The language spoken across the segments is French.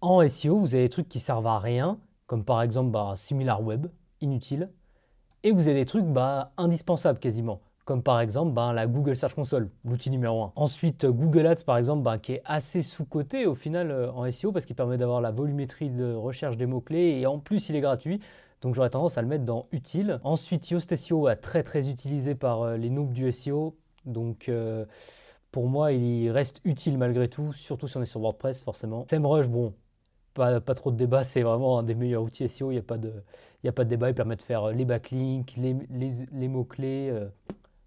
En SEO, vous avez des trucs qui servent à rien, comme par exemple SimilarWeb, inutile. Et vous avez des trucs indispensables quasiment, comme par exemple la Google Search Console, l'outil numéro un. Ensuite, Google Ads par exemple, qui est assez sous-coté au final en SEO parce qu'il permet d'avoir la volumétrie de recherche des mots-clés et en plus il est gratuit. Donc j'aurais tendance à le mettre dans utile. Ensuite, Yoast SEO est très utilisé par les noobs du SEO. Donc pour moi, il reste utile malgré tout, surtout si on est sur WordPress forcément. SEMrush, bon, pas trop de débat, c'est vraiment un des meilleurs outils SEO, il y a pas de débat, il permet de faire les backlinks, les mots-clés,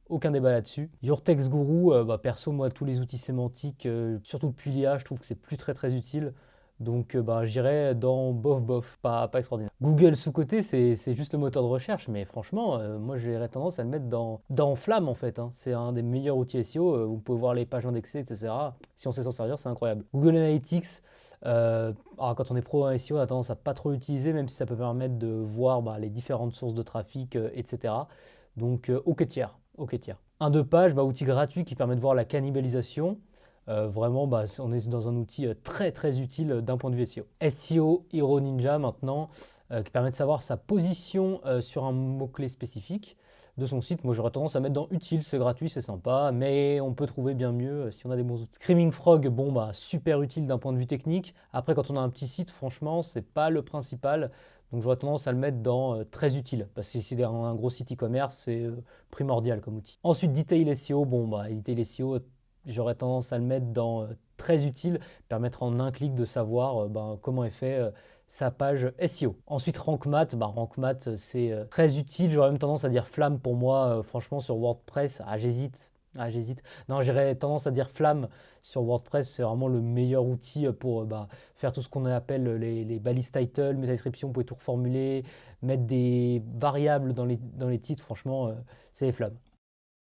aucun débat là-dessus. Your Text Guru, perso, moi, tous les outils sémantiques, surtout depuis l'IA, je trouve que c'est plus très utile. Donc j'irais dans bof, pas extraordinaire. Google sous-côté, c'est juste le moteur de recherche, mais franchement, moi j'aurais tendance à le mettre dans Flamme en fait, hein. C'est un des meilleurs outils SEO, vous pouvez voir les pages indexées, etc. Si on sait s'en servir, c'est incroyable. Google Analytics, alors quand on est pro en SEO, on a tendance à pas trop l'utiliser, même si ça peut permettre de voir les différentes sources de trafic, etc. Donc OK tiers, OK tiers. Un deux pages, outil gratuit qui permet de voir la cannibalisation. Vraiment, on est dans un outil très utile d'un point de vue SEO. SEO Hero Ninja maintenant, qui permet de savoir sa position sur un mot-clé spécifique de son site. Moi, j'aurais tendance à mettre dans utile, c'est gratuit, c'est sympa, mais on peut trouver bien mieux si on a des bons outils. Screaming Frog, super utile d'un point de vue technique. Après, quand on a un petit site, franchement, c'est pas le principal. Donc, j'aurais tendance à le mettre dans très utile, parce que si c'est un gros site e-commerce, c'est primordial comme outil. Ensuite, Detail SEO, Detail SEO, j'aurais tendance à le mettre dans très utile, permettre en un clic de savoir comment est fait sa page SEO. Ensuite, Rank Math, Rank Math c'est très utile, j'aurais même tendance à dire Flamme pour moi, franchement sur WordPress, j'hésite. Non, j'aurais tendance à dire Flamme sur WordPress, c'est vraiment le meilleur outil pour faire tout ce qu'on appelle les balises title, mes descriptions, vous pouvez tout reformuler, mettre des variables dans les titres, franchement, c'est les Flammes.